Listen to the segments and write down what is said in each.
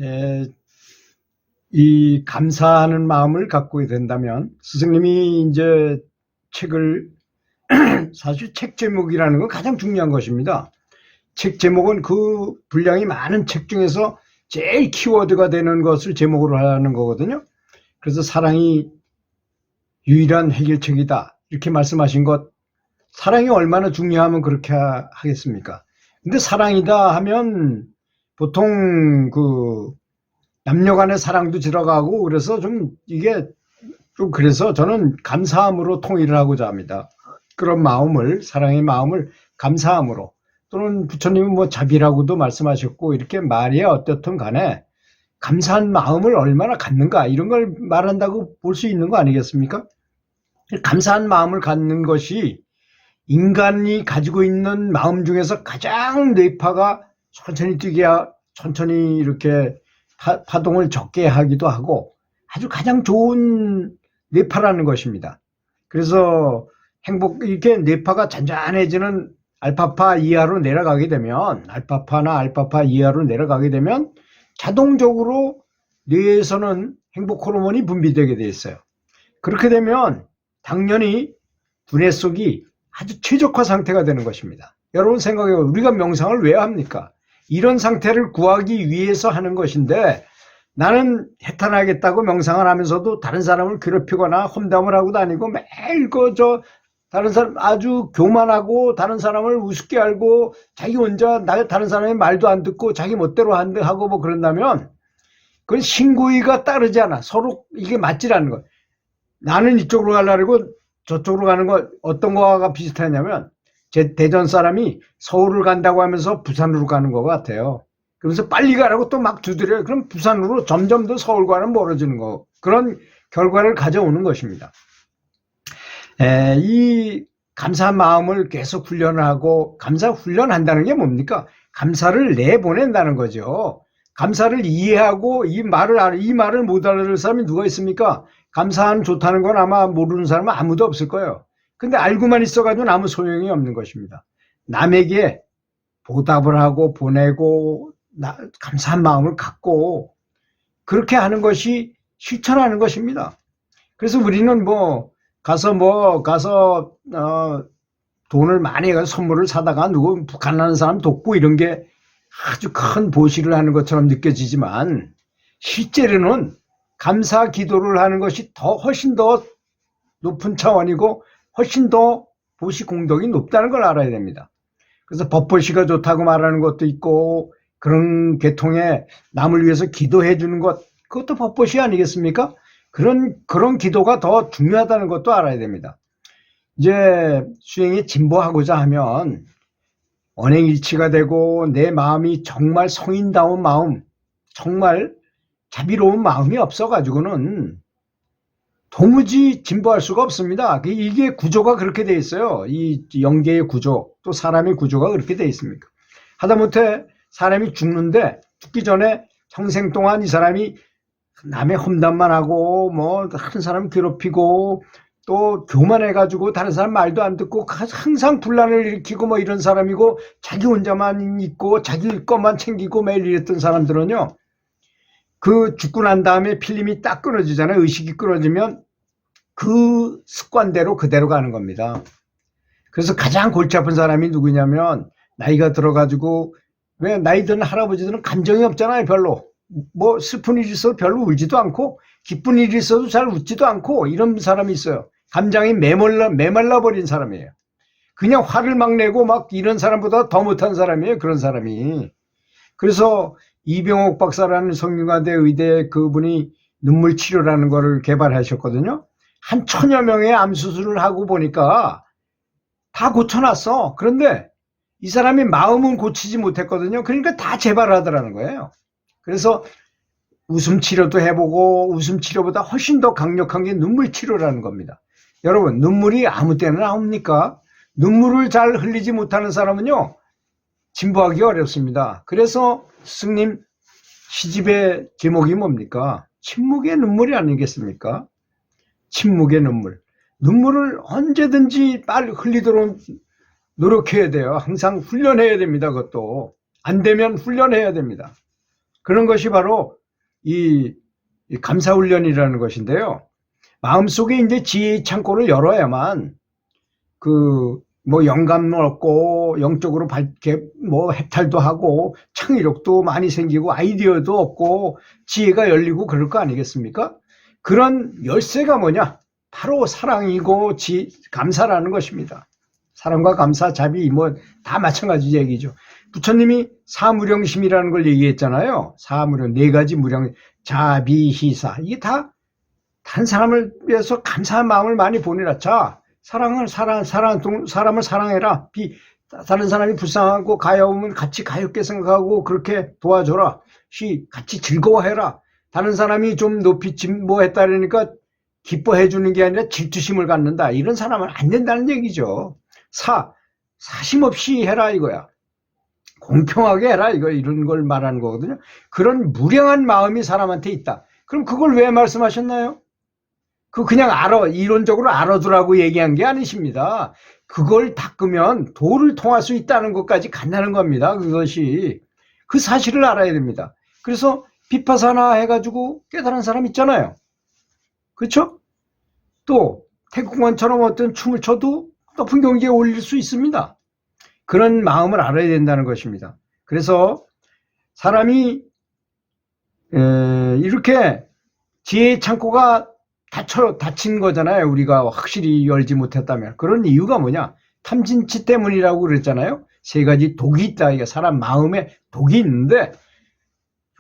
에, 이 감사하는 마음을 갖고 된다면 스승님이 이제 책을 사실 책 제목이라는 건 가장 중요한 것입니다. 책 제목은 그 분량이 많은 책 중에서 제일 키워드가 되는 것을 제목으로 하는 거거든요. 그래서 사랑이 유일한 해결책이다 이렇게 말씀하신 것, 사랑이 얼마나 중요하면 그렇게 하겠습니까? 근데 사랑이다 하면 보통 그 남녀 간의 사랑도 들어가고 그래서 좀 이게 좀 그래서 저는 감사함으로 통일을 하고자 합니다. 그런 마음을, 사랑의 마음을 감사함으로, 또는 부처님은 뭐 자비라고도 말씀하셨고 이렇게 말이 어떻든 간에 감사한 마음을 얼마나 갖는가 이런 걸 말한다고 볼 수 있는 거 아니겠습니까? 감사한 마음을 갖는 것이 인간이 가지고 있는 마음 중에서 가장 뇌파가 천천히 뛰게, 천천히 이렇게 파동을 적게 하기도 하고 아주 가장 좋은 뇌파라는 것입니다. 그래서 이렇게 뇌파가 잔잔해지는 알파파 이하로 내려가게 되면, 알파파나 알파파 이하로 내려가게 되면 자동적으로 뇌에서는 행복 호르몬이 분비되게 돼 있어요. 그렇게 되면 당연히 두뇌 속이 아주 최적화 상태가 되는 것입니다. 여러분 생각해요. 우리가 명상을 왜 합니까? 이런 상태를 구하기 위해서 하는 것인데, 나는 해탈하겠다고 명상을 하면서도 다른 사람을 괴롭히거나 험담을 하고 다니고 매일 다른 사람 아주 교만하고 다른 사람을 우습게 알고 자기 혼자 다른 사람의 말도 안 듣고 자기 멋대로 하고 뭐 그런다면 그건 신고의가 따르지 않아. 서로 이게 맞질 않는 거예요. 나는 이쪽으로 가려고 저쪽으로 가는 거 어떤 거가 비슷하냐면, 제 대전 사람이 서울을 간다고 하면서 부산으로 가는 것 같아요. 그러면서 빨리 가라고 또 막 두드려요. 그럼 부산으로 점점 더 서울과는 멀어지는 거, 그런 결과를 가져오는 것입니다. 이 감사한 마음을 계속 훈련을 하고, 감사 훈련한다는 게 뭡니까? 감사를 내보낸다는 거죠. 감사를 이해하고 이 말을 못 알아들을 사람이 누가 있습니까? 감사는 좋다는 건 아마 모르는 사람은 아무도 없을 거예요. 근데 알고만 있어가지고는 아무 소용이 없는 것입니다. 남에게 보답을 하고 보내고 감사한 마음을 갖고 그렇게 하는 것이 실천하는 것입니다. 그래서 우리는 가서 돈을 많이 가서 선물을 사다가 누구 북한하는 사람 돕고 이런 게 아주 큰 보시를 하는 것처럼 느껴지지만, 실제로는 감사 기도를 하는 것이 훨씬 더 높은 차원이고 훨씬 더 보시 공덕이 높다는 걸 알아야 됩니다. 그래서 법보시가 좋다고 말하는 것도 있고, 그런 계통에 남을 위해서 기도해 주는 것, 그것도 법보시 아니겠습니까? 그런 기도가 더 중요하다는 것도 알아야 됩니다. 이제 수행에 진보하고자 하면 언행일치가 되고 내 마음이 정말 성인다운 마음, 정말 자비로운 마음이 없어가지고는 도무지 진보할 수가 없습니다. 이게 구조가 그렇게 돼 있어요. 이 영계의 구조, 또 사람의 구조가 그렇게 돼 있습니까? 하다못해 사람이 죽는데 죽기 전에 평생 동안 이 사람이 남의 험담만 하고 다른 사람 괴롭히고 또 교만해가지고 다른 사람 말도 안 듣고 항상 분란을 일으키고 이런 사람이고, 자기 혼자만 있고 자기 것만 챙기고 매일 이랬던 사람들은요, 그 죽고 난 다음에 필름이 딱 끊어지잖아요. 의식이 끊어지면 그 습관대로 그대로 가는 겁니다. 그래서 가장 골치 아픈 사람이 누구냐면, 나이가 들어가지고, 왜 나이 든 할아버지들은 감정이 없잖아요. 별로. 슬픈 일이 있어도 별로 울지도 않고 기쁜 일이 있어도 잘 웃지도 않고 이런 사람이 있어요. 감정이 메말라 버린 사람이에요. 그냥 화를 막 내고 이런 사람보다 더 못한 사람이에요. 그런 사람이. 그래서 이병옥 박사라는 성균관대 의대 그분이 눈물 치료라는 거를 개발하셨거든요. 한 1000여 명의 암 수술을 하고 보니까 다 고쳐놨어. 그런데 이 사람이 마음은 고치지 못했거든요. 그러니까 다 재발하더라는 거예요. 그래서 웃음 치료도 해보고 웃음 치료보다 훨씬 더 강력한 게 눈물 치료라는 겁니다. 여러분, 눈물이 아무 때나 나옵니까? 눈물을 잘 흘리지 못하는 사람은요, 진보하기 어렵습니다. 그래서 스승님 시집의 제목이 뭡니까? 침묵의 눈물이 아니겠습니까? 침묵의 눈물. 눈물을 언제든지 빨리 흘리도록 노력해야 돼요. 항상 훈련해야 됩니다. 그것도 안 되면 훈련해야 됩니다. 그런 것이 바로 이 감사훈련이라는 것인데요. 마음속에 이제 지혜의 창고를 열어야만 뭐 영감을 얻고 영적으로 밝게 뭐 해탈도 하고 창의력도 많이 생기고 아이디어도 얻고 지혜가 열리고 그럴 거 아니겠습니까? 그런 열쇠가 뭐냐? 바로 사랑이고 감사라는 것입니다. 사랑과 감사, 자비 뭐 다 마찬가지 얘기죠. 부처님이 사무령심이라는 걸 얘기했잖아요. 사무령, 네 가지 무령, 자비, 희사. 이게 다 다른 사람을 위해서 감사한 마음을 많이 보내라. 자, 사람을 사랑해라. 다른 사람이 불쌍하고 가여우면 같이 가엽게 생각하고 그렇게 도와줘라. 같이 즐거워해라. 다른 사람이 좀 높이 뭐 했다 그러니까 기뻐해 주는 게 아니라 질투심을 갖는다. 이런 사람은 안 된다는 얘기죠. 사심 없이 해라 이거야. 공평하게 해라 이런 걸 말하는 거거든요. 그런 무량한 마음이 사람한테 있다. 그럼 그걸 왜 말씀하셨나요? 그냥 이론적으로 알아두라고 얘기한 게 아니십니다. 그걸 닦으면 도를 통할 수 있다는 것까지 간다는 겁니다. 그것이. 그 사실을 알아야 됩니다. 그래서 비파사나 해가지고 깨달은 사람 있잖아요. 그렇죠? 또 태국원처럼 어떤 춤을 춰도 높은 경지에 올릴 수 있습니다. 그런 마음을 알아야 된다는 것입니다. 그래서 사람이 이렇게 지혜의 창고가 닫힌 거잖아요. 우리가 확실히 열지 못했다면. 그런 이유가 뭐냐? 탐진치 때문이라고 그랬잖아요. 세 가지 독이 있다. 이게 사람 마음에 독이 있는데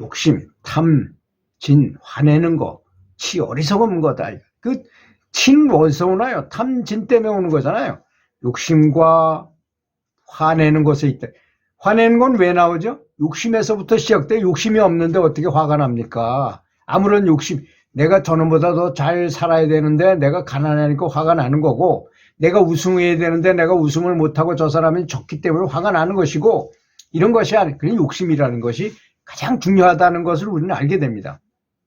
욕심, 탐, 진, 화내는 거, 치 어리석은 거다. 친 어디서 오나요? 탐, 진 때문에 오는 거잖아요. 욕심과 화내는 것에 있다. 화내는 건 왜 나오죠? 욕심에서부터 시작돼. 욕심이 없는데 어떻게 화가 납니까? 아무런 욕심, 내가 저놈보다 더 잘 살아야 되는데 내가 가난하니까 화가 나는 거고, 내가 우승해야 되는데 내가 우승을 못하고 저 사람이 졌기 때문에 화가 나는 것이고, 이런 것이 아니, 그냥 욕심이라는 것이 가장 중요하다는 것을 우리는 알게 됩니다.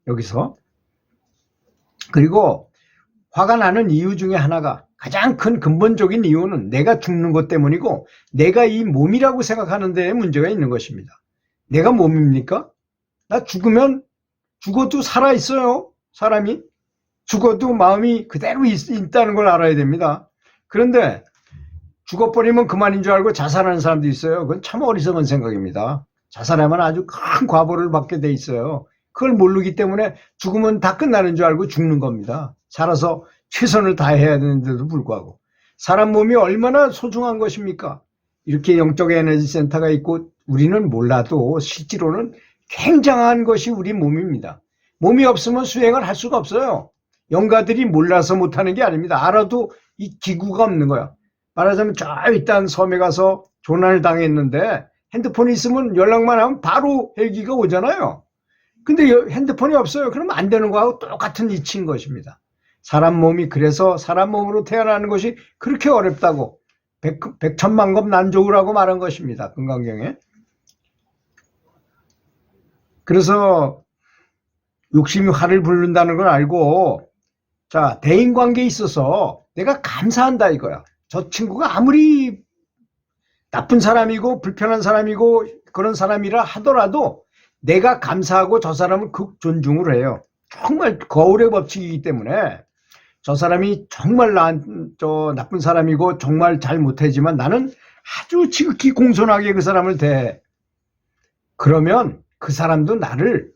여기서. 그리고 화가 나는 이유 중에 하나가, 가장 큰 근본적인 이유는 내가 죽는 것 때문이고, 내가 이 몸이라고 생각하는 데에 문제가 있는 것입니다. 내가 몸입니까? 나 죽어도 살아있어요. 사람이. 죽어도 마음이 그대로 있다는 걸 알아야 됩니다. 그런데 죽어버리면 그만인 줄 알고 자살하는 사람도 있어요. 그건 참 어리석은 생각입니다. 자살하면 아주 큰 과보를 받게 돼 있어요. 그걸 모르기 때문에 죽으면 다 끝나는 줄 알고 죽는 겁니다. 살아서 최선을 다해야 되는데도 불구하고. 사람 몸이 얼마나 소중한 것입니까? 이렇게 영적 에너지 센터가 있고 우리는 몰라도 실제로는 굉장한 것이 우리 몸입니다. 몸이 없으면 수행을 할 수가 없어요. 영가들이 몰라서 못하는 게 아닙니다. 알아도 이 기구가 없는 거야. 말하자면 저 일단 섬에 가서 조난을 당했는데 핸드폰이 있으면 연락만 하면 바로 헬기가 오잖아요. 근데 핸드폰이 없어요. 그러면 안 되는 거하고 똑같은 이치인 것입니다. 사람 몸이, 그래서 사람 몸으로 태어나는 것이 그렇게 어렵다고 백천만급 난조우라고 말한 것입니다. 금강경에. 그래서 욕심이 화를 부른다는 걸 알고, 자, 대인관계에 있어서 내가 감사한다 이거야. 저 친구가 아무리 나쁜 사람이고 불편한 사람이고 그런 사람이라 하더라도 내가 감사하고 저 사람을 극 존중을 해요. 정말 거울의 법칙이기 때문에 저 사람이 정말 나쁜 사람이고 정말 잘못하지만 나는 아주 지극히 공손하게 그 사람을 대해. 그러면 그 사람도 나를,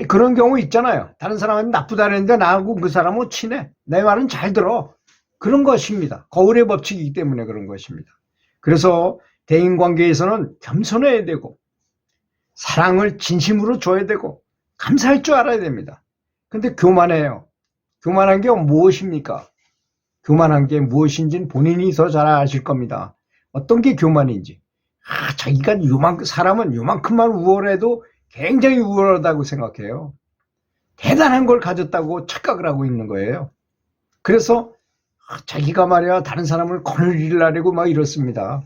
그런 경우 있잖아요. 다른 사람은 나쁘다는데 나하고 그 사람은 친해. 내 말은 잘 들어. 그런 것입니다. 거울의 법칙이기 때문에 그런 것입니다. 그래서 대인관계에서는 겸손해야 되고 사랑을 진심으로 줘야 되고 감사할 줄 알아야 됩니다. 근데 교만해요. 교만한 게 무엇입니까? 교만한 게 무엇인지는 본인이 더 잘 아실 겁니다. 어떤 게 교만인지. 자기가 사람은 요만큼만 우월해도 굉장히 우월하다고 생각해요. 대단한 걸 가졌다고 착각을 하고 있는 거예요. 그래서 자기가 말이야 다른 사람을 거느리려고 막 이렇습니다.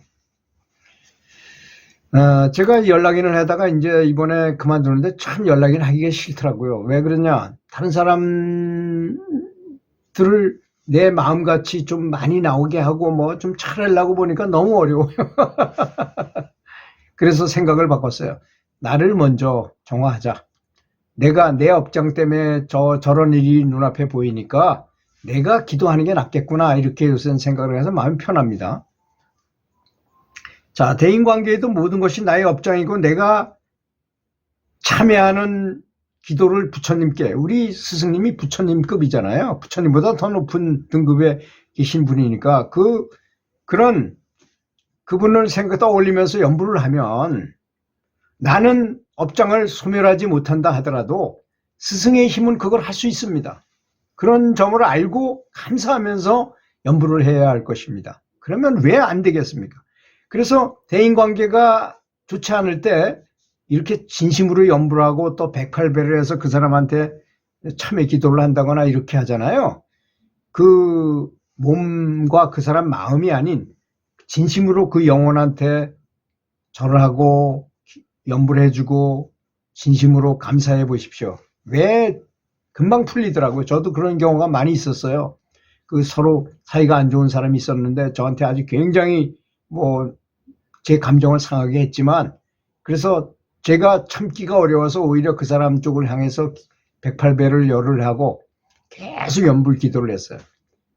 제가 연락인을 하다가 이제 이번에 그만두는데 참 연락인 하기가 싫더라고요. 왜 그러냐? 다른 사람들을 내 마음같이 좀 많이 나오게 하고 뭐 좀 잘하려고 보니까 너무 어려워요. 그래서 생각을 바꿨어요. 나를 먼저 정화하자. 내가 내 업장 때문에 저런 일이 눈앞에 보이니까 내가 기도하는 게 낫겠구나. 이렇게 요새는 생각을 해서 마음이 편합니다. 자, 대인관계에도 모든 것이 나의 업장이고 내가 참여하는 기도를 부처님께, 우리 스승님이 부처님급이잖아요. 부처님보다 더 높은 등급에 계신 분이니까 그런 그분을 떠올리면서 연부를 하면 나는 업장을 소멸하지 못한다 하더라도 스승의 힘은 그걸 할 수 있습니다. 그런 점을 알고 감사하면서 연부를 해야 할 것입니다. 그러면 왜 안 되겠습니까? 그래서 대인관계가 좋지 않을 때 이렇게 진심으로 연부를 하고 또 108배를 해서 그 사람한테 참회 기도를 한다거나 이렇게 하잖아요. 그 몸과 그 사람 마음이 아닌 진심으로 그 영혼한테 절하고 연부를 해주고 진심으로 감사해 보십시오. 왜 금방 풀리더라고요. 저도 그런 경우가 많이 있었어요. 그 서로 사이가 안 좋은 사람이 있었는데 저한테 아주 굉장히 제 감정을 상하게 했지만, 그래서 제가 참기가 어려워서 오히려 그 사람 쪽을 향해서 108배를 열을 하고 계속 연불 기도를 했어요.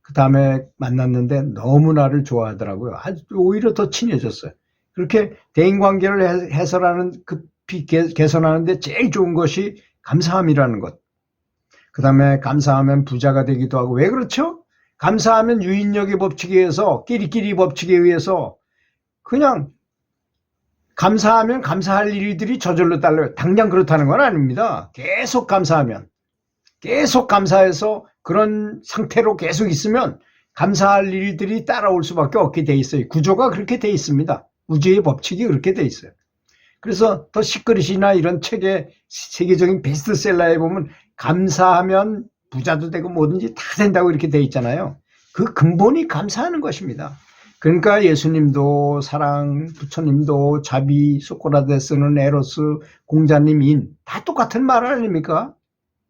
그 다음에 만났는데 너무 나를 좋아하더라고요. 아주 오히려 더 친해졌어요. 그렇게 대인관계를 해설하는, 급히 개선하는데 제일 좋은 것이 감사함이라는 것. 그 다음에 감사하면 부자가 되기도 하고. 왜 그렇죠? 감사하면 유인력의 법칙에 의해서, 끼리끼리 법칙에 의해서 그냥 감사하면 감사할 일들이 저절로 따라요. 당장 그렇다는 건 아닙니다. 계속 감사하면, 계속 감사해서 그런 상태로 계속 있으면 감사할 일들이 따라올 수밖에 없게 돼 있어요. 구조가 그렇게 돼 있습니다. 우주의 법칙이 그렇게 돼 있어요. 그래서 더 시크릿이나 이런 책의 세계적인 베스트셀러에 보면 감사하면 부자도 되고 뭐든지 다 된다고 이렇게 돼 있잖아요. 그 근본이 감사하는 것입니다. 그러니까 예수님도 사랑, 부처님도 자비, 소크라테스는 에로스, 공자님 인, 다 똑같은 말 아닙니까?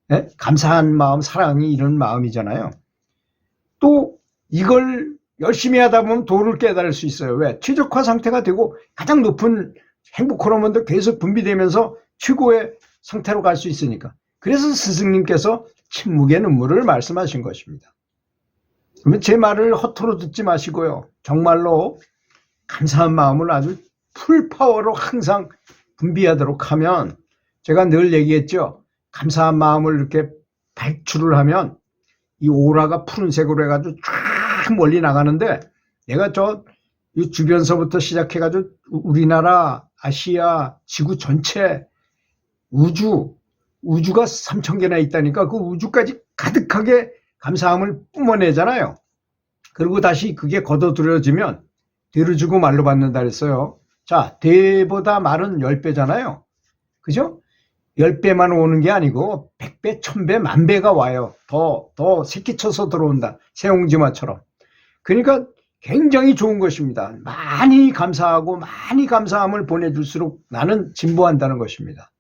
네? 감사한 마음, 사랑이 이런 마음이잖아요. 또 이걸 열심히 하다 보면 도를 깨달을 수 있어요. 왜? 최적화 상태가 되고 가장 높은 행복 호르몬도 계속 분비되면서 최고의 상태로 갈 수 있으니까. 그래서 스승님께서 침묵의 눈물을 말씀하신 것입니다. 그러면 제 말을 허투루 듣지 마시고요. 정말로 감사한 마음을 아주 풀파워로 항상 분비하도록 하면, 제가 늘 얘기했죠. 감사한 마음을 이렇게 발출을 하면 이 오라가 푸른색으로 해가지고 쫙 멀리 나가는데, 얘가 이 주변서부터 시작해가지고 우리나라, 아시아, 지구 전체, 우주가 3,000개나 있다니까 그 우주까지 가득하게 감사함을 뿜어내잖아요. 그리고 다시 그게 걷어들여지면 대로 주고 말로 받는다 그랬어요. 자, 대보다 말은 10배잖아요. 그죠? 10배만 오는 게 아니고 100배, 1000배, 10,000배가 와요. 더 새끼쳐서 들어온다. 새옹지마처럼. 그러니까 굉장히 좋은 것입니다. 많이 감사하고 많이 감사함을 보내줄수록 나는 진보한다는 것입니다.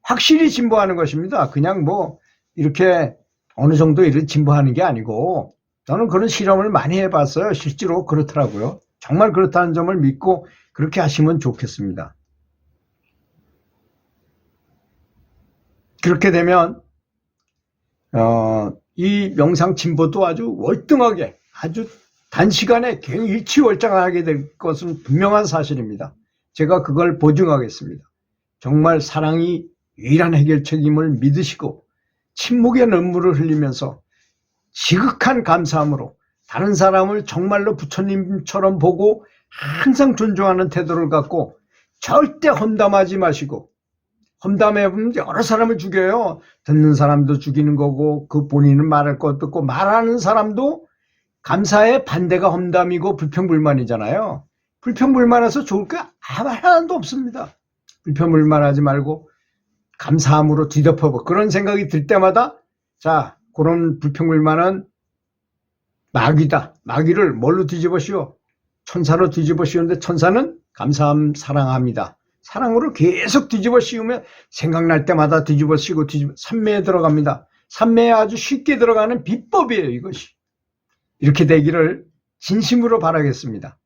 확실히 진보하는 것입니다. 그냥 이렇게 어느 정도 이렇게 진보하는 게 아니고, 저는 그런 실험을 많이 해봤어요. 실제로 그렇더라고요. 정말 그렇다는 점을 믿고 그렇게 하시면 좋겠습니다. 그렇게 되면 이 명상 진보도 아주 월등하게, 아주 단시간에 일취월장하게 될 것은 분명한 사실입니다. 제가 그걸 보증하겠습니다. 정말 사랑이 유일한 해결책임을 믿으시고 침묵의 눈물을 흘리면서 지극한 감사함으로 다른 사람을 정말로 부처님처럼 보고 항상 존중하는 태도를 갖고 절대 험담하지 마시고, 험담해보면 여러 사람을 죽여요. 듣는 사람도 죽이는 거고, 그 본인은 말할 것도 없고, 말하는 사람도 감사의 반대가 험담이고 불평불만이잖아요. 불평불만해서 좋을 게 하나도 없습니다. 불평불만하지 말고 감사함으로 뒤덮어보, 그런 생각이 들 때마다, 자, 그런 불평불만은 마귀다. 마귀를 뭘로 뒤집어씌워? 천사로 뒤집어씌우는데, 천사는 감사함, 사랑합니다. 사랑으로 계속 뒤집어 씌우면 생각날 때마다 뒤집어 씌우고 삼매에 들어갑니다. 삼매에 아주 쉽게 들어가는 비법이에요, 이것이. 이렇게 되기를 진심으로 바라겠습니다.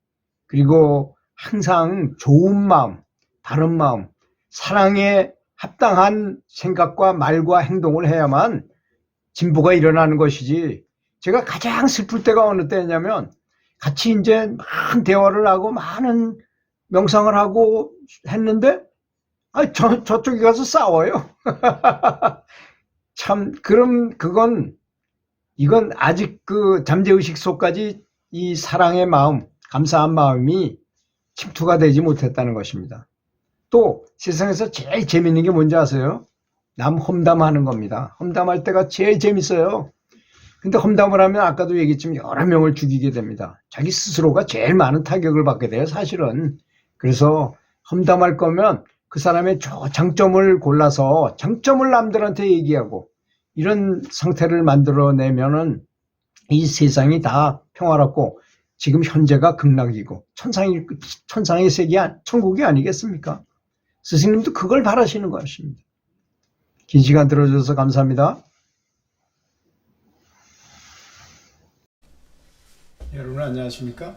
그리고 항상 좋은 마음, 바른 마음, 사랑에 합당한 생각과 말과 행동을 해야만 진보가 일어나는 것이지. 제가 가장 슬플 때가 어느 때냐면 같이 이제 많은 대화를 하고 많은 명상을 하고 했는데 저쪽에 가서 싸워요. 참 그럼 이건 아직 그 잠재의식 속까지 이 사랑의 마음, 감사한 마음이 침투가 되지 못했다는 것입니다. 또 세상에서 제일 재밌는 게 뭔지 아세요? 남 험담하는 겁니다. 험담할 때가 제일 재밌어요. 근데 험담을 하면 아까도 얘기했지만 여러 명을 죽이게 됩니다. 자기 스스로가 제일 많은 타격을 받게 돼요, 사실은. 그래서 험담할 거면 그 사람의 장점을 골라서 장점을 남들한테 얘기하고 이런 상태를 만들어내면은 이 세상이 다 평화롭고 지금 현재가 극락이고 천상의 세계, 천국이 아니겠습니까? 스승님도 그걸 바라시는 것입니다. 긴 시간 들어줘서 감사합니다. 여러분 안녕하십니까?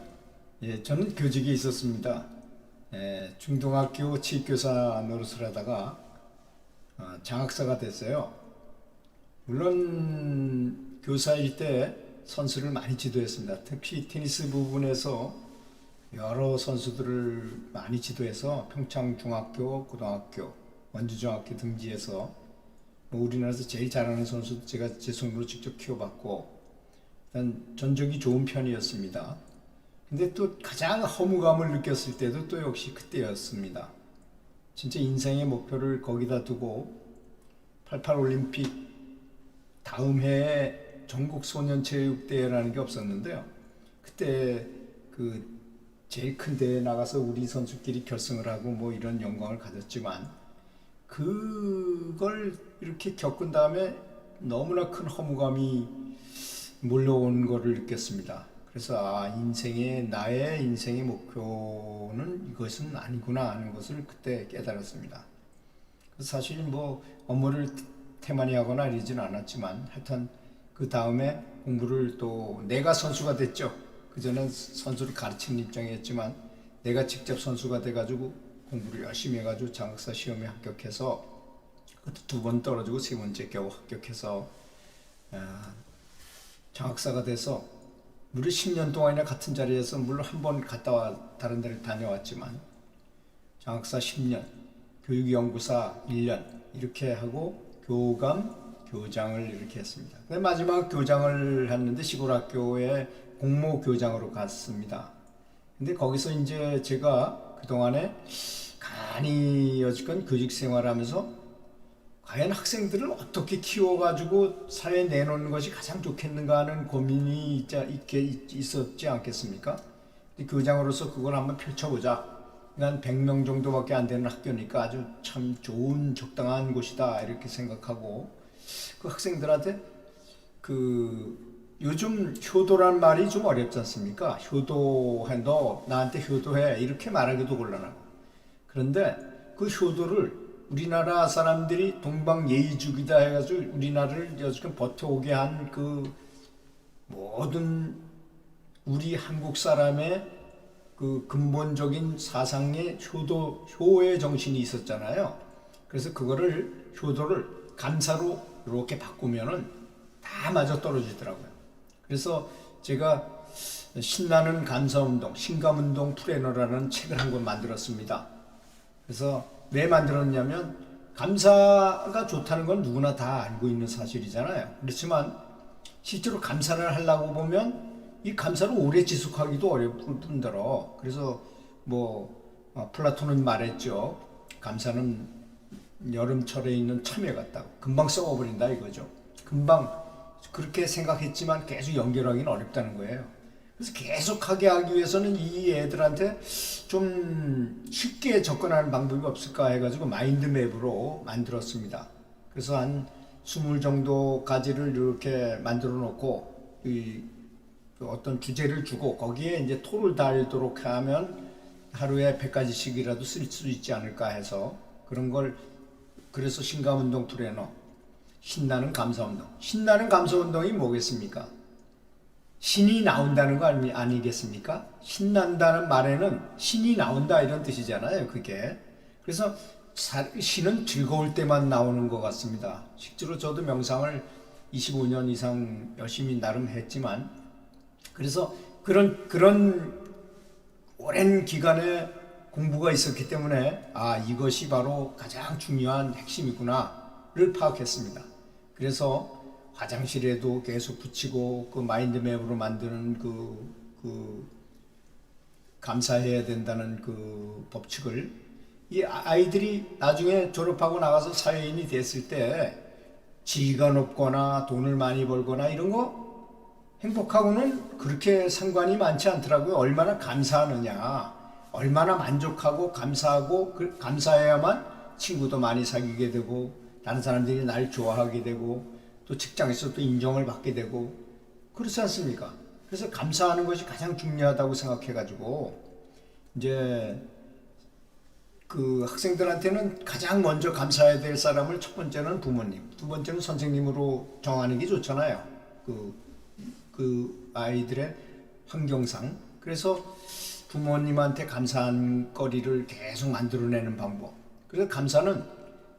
저는 교직에 있었습니다. 중등학교 체육교사 노릇을 하다가 장학사가 됐어요. 물론 교사일 때 선수를 많이 지도했습니다. 특히 테니스 부분에서 여러 선수들을 많이 지도해서 평창중학교, 고등학교, 원주중학교 등지에서 우리나라에서 제일 잘하는 선수도 제가 제 손으로 직접 키워봤고 일단 전적이 좋은 편이었습니다. 근데 또 가장 허무감을 느꼈을 때도 또 역시 그때였습니다. 진짜 인생의 목표를 거기다 두고 88 올림픽 다음 해에 전국 소년체육대회라는 게 없었는데요. 그때 그 제일 큰 대회에 나가서 우리 선수끼리 결승을 하고 뭐 이런 영광을 가졌지만 그걸 이렇게 겪은 다음에 너무나 큰 허무감이 몰려온 것을 느꼈습니다. 그래서 나의 인생의 목표는 이것은 아니구나 하는 것을 그때 깨달았습니다. 사실 뭐 업무를 태만히 하거나 이러진 않았지만 하여튼 그 다음에 공부를 또 내가 선수가 됐죠. 그전엔 선수를 가르치는 입장이었지만 내가 직접 선수가 돼가지고 공부를 열심히 해가지고 장학사 시험에 합격해서 두 번 떨어지고 세 번째 겨우 합격해서 장학사가 돼서 무려 10년 동안이나 같은 자리에서 물론 한 번 갔다 와 다른 데를 다녀왔지만 장학사 10년, 교육연구사 1년 이렇게 하고 교감, 교장을 이렇게 했습니다. 마지막 교장을 했는데 시골 학교에 공모교장으로 갔습니다. 근데 거기서 이제 제가 그동안에 간이 여지껏 교직 생활하면서 과연 학생들을 어떻게 키워가지고 사회에 내놓는 것이 가장 좋겠는가 하는 고민이 있었지 않겠습니까? 교장으로서 그걸 한번 펼쳐보자. 한 100명 정도밖에 안 되는 학교니까 아주 참 좋은 적당한 곳이다 이렇게 생각하고 그 학생들한테 요즘 효도란 말이 좀 어렵지 않습니까? 효도해, 너 나한테 효도해 이렇게 말하기도 곤란하고 그런데 그 효도를 우리나라 사람들이 동방예의주기다 해가지고 우리나라를 여지껏 버텨오게 한 그 모든 우리 한국 사람의 그 근본적인 사상의 효의 정신이 있었잖아요. 그래서 그거를 효도를 감사로 이렇게 바꾸면은 다 맞아 떨어지더라고요. 그래서 제가 신나는 감사운동, 신감운동 플래너라는 책을 한 권 만들었습니다. 그래서 왜 만들었냐면 감사가 좋다는 건 누구나 다 알고 있는 사실이잖아요. 그렇지만 실제로 감사를 하려고 보면 이 감사를 오래 지속하기도 어려울 뿐더러 그래서 플라톤은 말했죠. 감사는 여름철에 있는 참외 같다고 금방 썩어버린다 이거죠. 금방 그렇게 생각했지만 계속 연결하기는 어렵다는 거예요. 그래서 계속하게 하기 위해서는 이 애들한테 좀 쉽게 접근하는 방법이 없을까 해가지고 마인드맵으로 만들었습니다. 그래서 한 20 정도 가지를 이렇게 만들어 놓고 어떤 주제를 주고 거기에 이제 토를 달도록 하면 하루에 100가지씩이라도 쓸 수 있지 않을까 해서 그런 걸 그래서 신감운동 플래너 신나는 감사운동. 신나는 감사운동이 뭐겠습니까? 신이 나온다는 거 아니겠습니까? 신난다는 말에는 신이 나온다 이런 뜻이잖아요. 그게. 그래서 시는 즐거울 때만 나오는 것 같습니다. 실제로 저도 명상을 25년 이상 열심히 나름 했지만, 그래서 그런 오랜 기간의 공부가 있었기 때문에 이것이 바로 가장 중요한 핵심이구나를 파악했습니다. 그래서 화장실에도 계속 붙이고 그 마인드맵으로 만드는 그 감사해야 된다는 그 법칙을 이 아이들이 나중에 졸업하고 나가서 사회인이 됐을 때 지위가 높거나 돈을 많이 벌거나 이런 거 행복하고는 그렇게 상관이 많지 않더라고요. 얼마나 감사하느냐, 얼마나 만족하고 감사하고 감사해야만 친구도 많이 사귀게 되고 다른 사람들이 날 좋아하게 되고 또 직장에서 또 인정을 받게 되고 그렇지 않습니까? 그래서 감사하는 것이 가장 중요하다고 생각해가지고 이제 그 학생들한테는 가장 먼저 감사해야 될 사람을 첫 번째는 부모님, 두 번째는 선생님으로 정하는 게 좋잖아요. 그 아이들의 환경상. 그래서 부모님한테 감사한 거리를 계속 만들어내는 방법. 그래서 감사는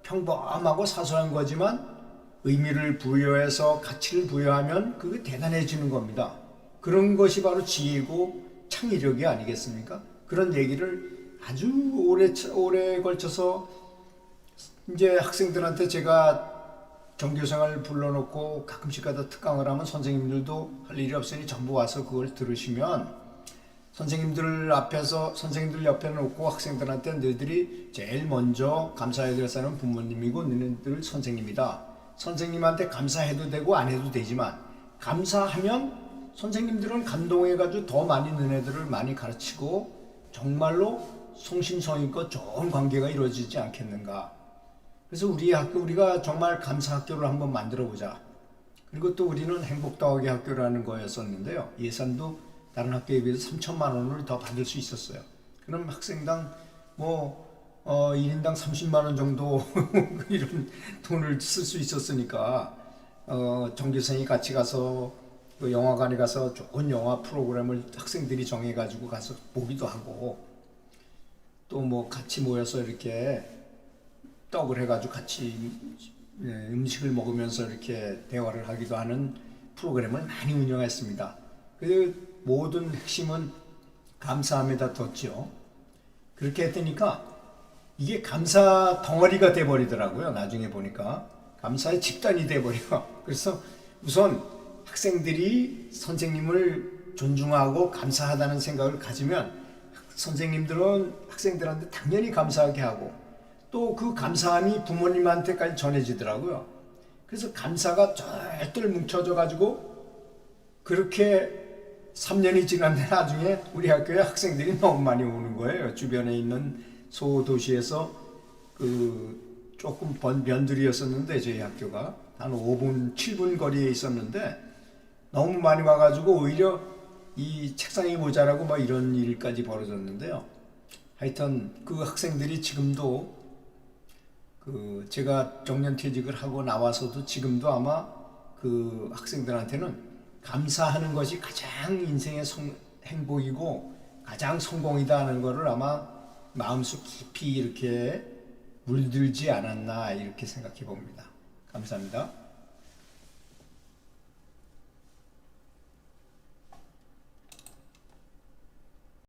평범하고 사소한 거지만 의미를 부여해서 가치를 부여하면 그게 대단해지는 겁니다. 그런 것이 바로 지혜고 창의력이 아니겠습니까? 그런 얘기를 아주 오래 걸쳐서 이제 학생들한테 제가 정교생을 불러놓고 가끔씩 가다 특강을 하면 선생님들도 할 일이 없으니 전부 와서 그걸 들으시면 선생님들 옆에 놓고 학생들한테 너희들이 제일 먼저 감사해야 될 사람은 부모님이고 너희들 선생님이다. 선생님한테 감사해도 되고 안 해도 되지만 감사하면 선생님들은 감동해가지고 더 많이 너네들을 많이 가르치고 정말로 성심성의껏 좋은 관계가 이루어지지 않겠는가. 그래서 우리가 정말 감사 학교를 한번 만들어 보자. 그리고 또 우리는 행복더하기 학교라는 거였었는데요. 예산도 다른 학교에 비해서 3천만 원을 더 받을 수 있었어요. 그럼 학생당 1인당 30만 원 정도 이런 돈을 쓸 수 있었으니까 정교생이 같이 가서 그 영화관에 가서 좋은 영화 프로그램을 학생들이 정해가지고 가서 보기도 하고 또 뭐 같이 모여서 이렇게 떡을 해가지고 같이 음식을 먹으면서 이렇게 대화를 하기도 하는 프로그램을 많이 운영했습니다. 그 모든 핵심은 감사함에다 뒀죠. 그렇게 했더니까 이게 감사 덩어리가 돼버리더라고요. 나중에 보니까 감사의 집단이 돼버려. 그래서 우선 학생들이 선생님을 존중하고 감사하다는 생각을 가지면 선생님들은 학생들한테 당연히 감사하게 하고 또 그 감사함이 부모님한테까지 전해지더라고요. 그래서 감사가 똘똘 뭉쳐져 가지고 그렇게 3년이 지났는데 나중에 우리 학교에 학생들이 너무 많이 오는 거예요. 주변에 있는 소도시에서 조금 변두리였었는데 저희 학교가 한 5분, 7분 거리에 있었는데 너무 많이 와가지고 오히려 이 책상이 모자라고 막 이런 일까지 벌어졌는데요. 하여튼 그 학생들이 지금도 제가 정년퇴직을 하고 나와서도 지금도 아마 그 학생들한테는 감사하는 것이 가장 인생의 행복이고 가장 성공이다 하는 것을 아마 마음속 깊이 이렇게 물들지 않았나 이렇게 생각해 봅니다. 감사합니다.